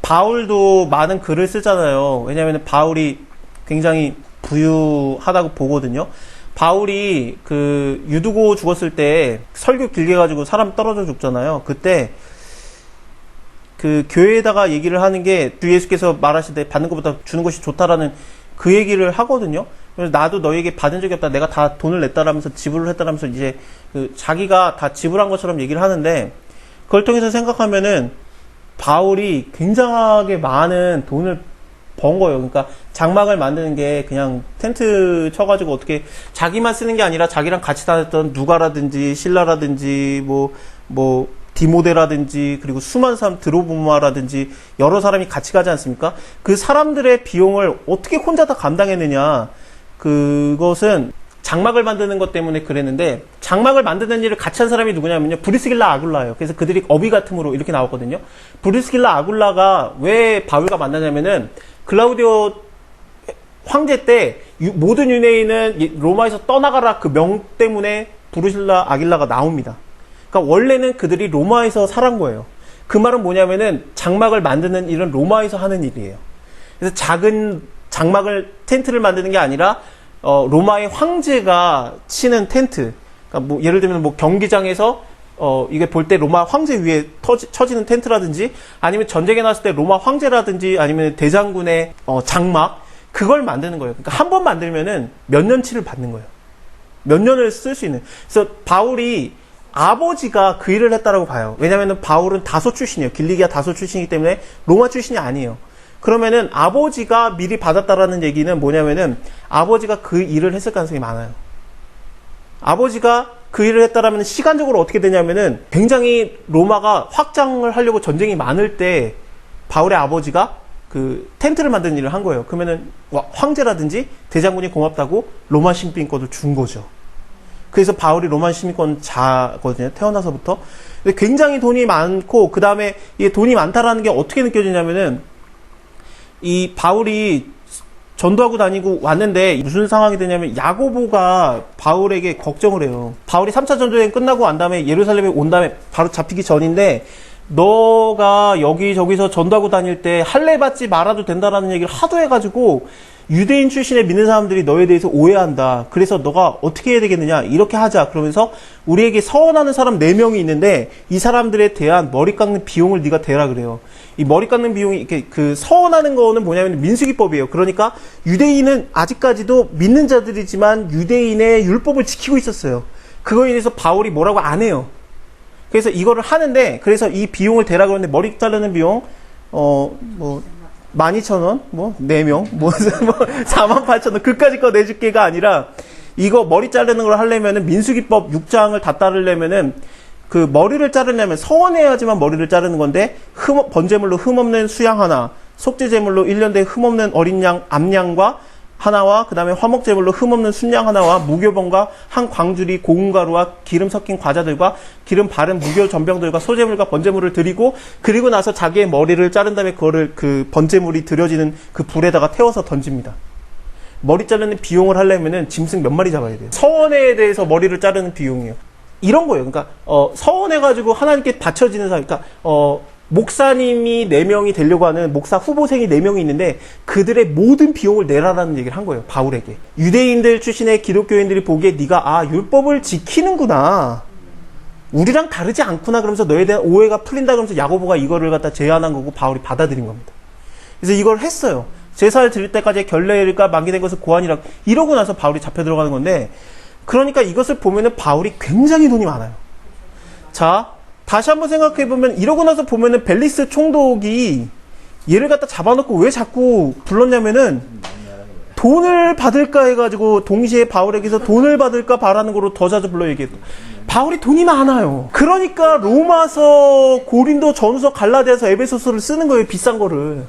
바울도 많은 글을 쓰잖아요. 왜냐하면 바울이 굉장히 부유하다고 보거든요. 바울이 그 유두고 죽었을 때 설교 길게 가지고 사람 떨어져 죽잖아요. 그때 그 교회에다가 얘기를 하는 게 주 예수께서 말하시되 받는 것보다 주는 것이 좋다라는 그 얘기를 하거든요. 그래서 나도 너에게 받은 적이 없다. 내가 다 돈을 냈다라면서 지불을 했다라면서 이제 그 자기가 다 지불한 것처럼 얘기를 하는데, 그걸 통해서 생각하면은 바울이 굉장하게 많은 돈을 번 거예요. 그러니까 장막을 만드는 게 그냥 텐트 쳐가지고 어떻게 자기만 쓰는 게 아니라 자기랑 같이 다녔던 누가라든지 실라라든지 뭐 디모데라든지 그리고 수많은 사람 드로보마라든지 여러 사람이 같이 가지 않습니까? 그 사람들의 비용을 어떻게 혼자 다 감당했느냐. 그것은 장막을 만드는 것 때문에 그랬는데, 장막을 만드는 일을 같이 한 사람이 누구냐면요, 브리스길라 아굴라예요. 그래서 그들이 어비 같음으로 이렇게 나왔거든요. 브리스길라 아굴라가 왜 바울과 만나냐면은 글라우디오 황제 때 모든 유대인은 로마에서 떠나가라 그 명 때문에 브루실라 아길라가 나옵니다. 그러니까 원래는 그들이 로마에서 살한 거예요. 그 말은 뭐냐면은 장막을 만드는 일은 로마에서 하는 일이에요. 그래서 작은 장막을 텐트를 만드는 게 아니라 로마의 황제가 치는 텐트. 그러니까 뭐 예를 들면 뭐 경기장에서 이게 볼 때 로마 황제 위에 쳐지는 텐트라든지, 아니면 전쟁에 나왔을 때 로마 황제라든지 아니면 대장군의 장막, 그걸 만드는 거예요. 그러니까 한 번 만들면은 몇 년치를 받는 거예요. 몇 년을 쓸 수 있는. 그래서 바울이 아버지가 그 일을 했다라고 봐요. 왜냐면은 바울은 다소 출신이에요. 길리기아 다소 출신이기 때문에 로마 출신이 아니에요. 그러면은 아버지가 미리 받았다라는 얘기는 뭐냐면은 아버지가 그 일을 했을 가능성이 많아요. 아버지가 그 일을 했다라면 시간적으로 어떻게 되냐면은 굉장히 로마가 확장을 하려고 전쟁이 많을 때 바울의 아버지가 그 텐트를 만드는 일을 한 거예요. 그러면은 황제라든지 대장군이 고맙다고 로마 시민권을 준 거죠. 그래서 바울이 로마 시민권 자거든요. 태어나서부터. 근데 굉장히 돈이 많고, 그 다음에 이게 돈이 많다라는 게 어떻게 느껴지냐면은, 이 바울이 전도하고 다니고 왔는데 무슨 상황이 되냐면, 야고보가 바울에게 걱정을 해요. 바울이 3차 전도여행 끝나고 난 다음에 예루살렘에 온 다음에 바로 잡히기 전인데, 너가 여기저기서 전도하고 다닐 때 할례 받지 말아도 된다라는 얘기를 하도 해가지고 유대인 출신의 믿는 사람들이 너에 대해서 오해한다. 그래서 너가 어떻게 해야 되겠느냐, 이렇게 하자. 그러면서 우리에게 서원하는 사람 4명이 있는데 이 사람들에 대한 머리 깎는 비용을 네가 대라 그래요. 이 머리 깎는 비용이 이렇게 그 서원하는 거는 뭐냐면 민수기법이에요. 그러니까 유대인은 아직까지도 믿는 자들이지만 유대인의 율법을 지키고 있었어요. 그거에 대해서 바울이 뭐라고 안 해요. 그래서 이거를 하는데, 그래서 이 비용을 대라 그러는데, 머리 자르는 비용 12,000원, 4명, 48,000원, 그까짓 거 내줄게가 아니라, 이거 머리 자르는 걸 하려면은, 민수기법 6장을 다 따르려면은, 그 머리를 자르려면 서원해야지만 머리를 자르는 건데, 번제물로 흠없는 수양 하나, 속죄제물로 1년 된 흠없는 어린 양, 암양과 하나와, 그 다음에 화목제물로 흠없는 순양 하나와, 무교병과 한 광주리 고운 가루와 기름 섞인 과자들과 기름 바른 무교 전병들과 소제물과 번제물을 드리고, 그리고 나서 자기의 머리를 자른 다음에 그거를 그 번제물이 드려지는 그 불에다가 태워서 던집니다. 머리 자르는 비용을 하려면은 짐승 몇 마리 잡아야 돼요. 서원에 대해서 머리를 자르는 비용이에요. 이런 거예요. 그러니까 서원해가지고 하나님께 바쳐지는 사람, 그러니까 목사님이 4명이 되려고 하는 목사 후보생이 4명이 있는데 그들의 모든 비용을 내라라는 얘기를 한 거예요. 바울에게. 유대인들 출신의 기독교인들이 보기에 네가 율법을 지키는구나, 우리랑 다르지 않구나, 그러면서 너에 대한 오해가 풀린다, 그러면서 야고보가 이거를 갖다 제안한 거고 바울이 받아들인 겁니다. 그래서 이걸 했어요. 제사를 드릴 때까지 결례가 만기된 것을 고하니라, 이러고 나서 바울이 잡혀 들어가는 건데, 그러니까 이것을 보면은 바울이 굉장히 돈이 많아요. 자, 다시 한번 생각해보면, 이러고 나서 보면은 벨리스 총독이 얘를 갖다 잡아놓고 왜 자꾸 불렀냐면은, 돈을 받을까 해가지고 동시에 바울에게서 돈을 받을까 바라는 거로 더 자주 불러 얘기했고, 바울이 돈이 많아요. 그러니까 로마서, 고린도, 전후서, 갈라디아서, 에베소서를 쓰는 거예요. 비싼 거를.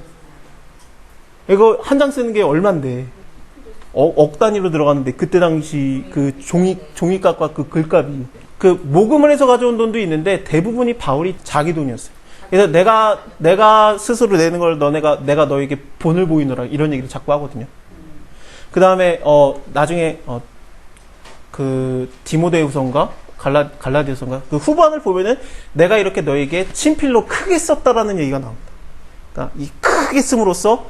이거 한 장 쓰는 게 얼만데, 억 단위로 들어가는데, 그때 당시 그 종이값과 그 글값이, 그 모금을 해서 가져온 돈도 있는데 대부분이 바울이 자기 돈이었어요. 그래서 내가 스스로 내는 걸 내가 너에게 본을 보이노라, 이런 얘기를 자꾸 하거든요. 그 다음에 나중에 그 디모데후서인가 갈라디아서인가 그 후반을 보면은 내가 이렇게 너에게 친필로 크게 썼다라는 얘기가 나옵니다. 그러니까 이 크게 씀으로써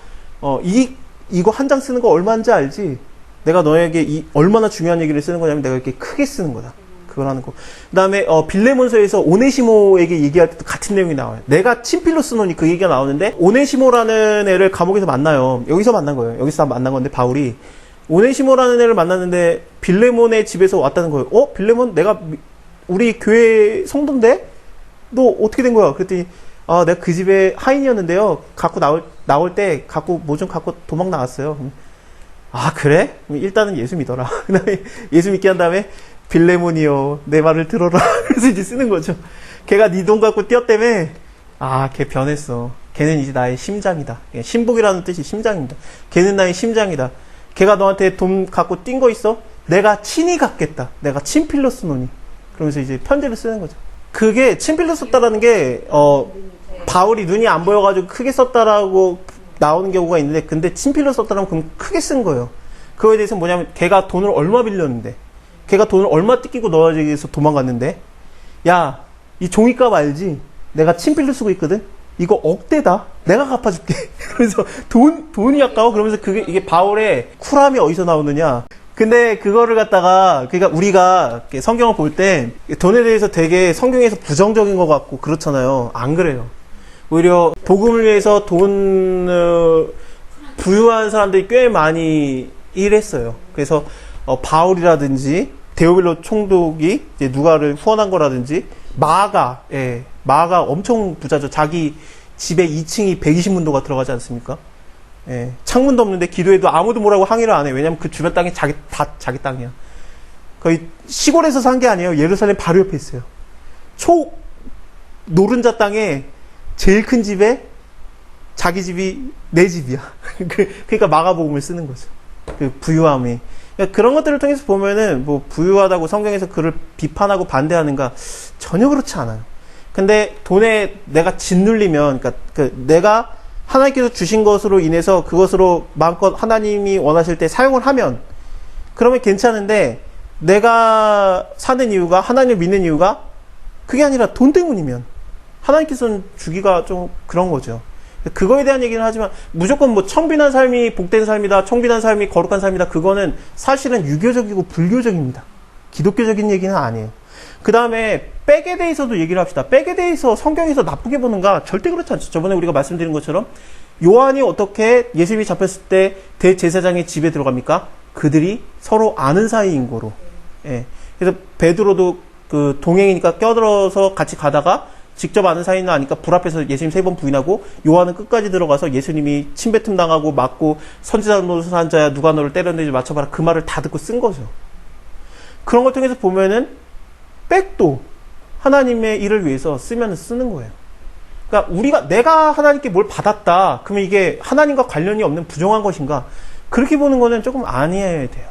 이거 한 장 쓰는 거 얼마인지 알지? 내가 너에게 이 얼마나 중요한 얘기를 쓰는 거냐면 내가 이렇게 크게 쓰는 거다. 그걸 하는 거. 그 다음에 빌레몬서에서 오네시모에게 얘기할 때도 같은 내용이 나와요. 내가 친필로스노니 그 얘기가 나오는데 오네시모라는 애를 감옥에서 만나요. 여기서 만난 거예요. 여기서 만난 건데 바울이 오네시모라는 애를 만났는데 빌레몬의 집에서 왔다는 거예요. 빌레몬 내가 우리 교회 성도인데 너 어떻게 된 거야? 그랬더니 내가 그 집에 하인이었는데요. 갖고 나올 때 뭐 좀 갖고 도망 나왔어요. 그래? 일단은 예수 믿어라. 그다음에 예수 믿게 한 다음에 빌레몬이요, 내 말을 들어라. 그래서 이제 쓰는 거죠. 걔가 네 돈 갖고 뛰었다며. 걔 변했어. 걔는 이제 나의 심장이다. 신복이라는 뜻이 심장입니다. 걔는 나의 심장이다. 걔가 너한테 돈 갖고 뛴 거 있어? 내가 친히 갚겠다. 내가 친필로 쓰노니. 그러면서 이제 편지를 쓰는 거죠. 그게 친필로 썼다라는 게 바울이 눈이 안 보여가지고 크게 썼다라고 나오는 경우가 있는데, 근데 친필로 썼다라면 그럼 크게 쓴 거예요. 그거에 대해서 뭐냐면 걔가 돈을 얼마 빌렸는데, 걔가 돈을 얼마 뜯기고 너에게서 도망갔는데, 야, 이 종이값 알지? 내가 친필로 쓰고 있거든? 이거 억대다? 내가 갚아줄게. 그래서 돈이 아까워? 그러면서 이게 바울의 쿨함이 어디서 나오느냐? 근데 그거를 갖다가, 그러니까 우리가 성경을 볼 때 돈에 대해서 되게 성경에서 부정적인 것 같고 그렇잖아요. 안 그래요. 오히려 복음을 위해서 부유한 사람들이 꽤 많이 일했어요. 그래서 바울이라든지 데오빌로 총독이 이제 누가를 후원한 거라든지 마가 엄청 부자죠. 자기 집에 2층이 120문도가 들어가지 않습니까? 창문도 없는데 기도해도 아무도 뭐라고 항의를 안 해. 왜냐면 그 주변 땅이 자기 땅이야. 거의 시골에서 산 게 아니에요. 예루살렘 바로 옆에 있어요. 노른자 땅에 제일 큰 집에 자기 집이 내 집이야. 그러니까 마가복음을 쓰는 거죠. 그 부유함이. 그러니까 그런 것들을 통해서 보면은 뭐 부유하다고 성경에서 그를 비판하고 반대하는가 전혀 그렇지 않아요. 근데 돈에 내가 짓눌리면, 그러니까 내가 하나님께서 주신 것으로 인해서 그것으로 마음껏 하나님이 원하실 때 사용을 하면 그러면 괜찮은데, 내가 사는 이유가, 하나님을 믿는 이유가 그게 아니라 돈 때문이면 하나님께서는 주기가 좀 그런 거죠. 그거에 대한 얘기는 하지만 무조건 뭐 청빈한 삶이 복된 삶이다, 청빈한 삶이 거룩한 삶이다, 그거는 사실은 유교적이고 불교적입니다. 기독교적인 얘기는 아니에요. 그 다음에 백에 대해서도 얘기를 합시다. 백에 대해서 성경에서 나쁘게 보는가? 절대 그렇지 않죠. 저번에 우리가 말씀드린 것처럼 요한이 어떻게 예수님이 잡혔을 때 대제사장의 집에 들어갑니까? 그들이 서로 아는 사이인 거로. 그래서 베드로도 그 동행이니까 껴들어서 같이 가다가 직접 아는 사이는 아니까 불 앞에서 예수님 3번 부인하고, 요한은 끝까지 들어가서 예수님이 침뱉음 당하고 맞고 선지자 노릇을 한 자야 누가 너를 때렸는지 맞춰봐라, 그 말을 다 듣고 쓴 거죠. 그런 걸 통해서 보면은 백도 하나님의 일을 위해서 쓰면 쓰는 거예요. 그러니까 내가 하나님께 뭘 받았다 그러면 이게 하나님과 관련이 없는 부정한 것인가, 그렇게 보는 거는 조금 아니어야 돼요.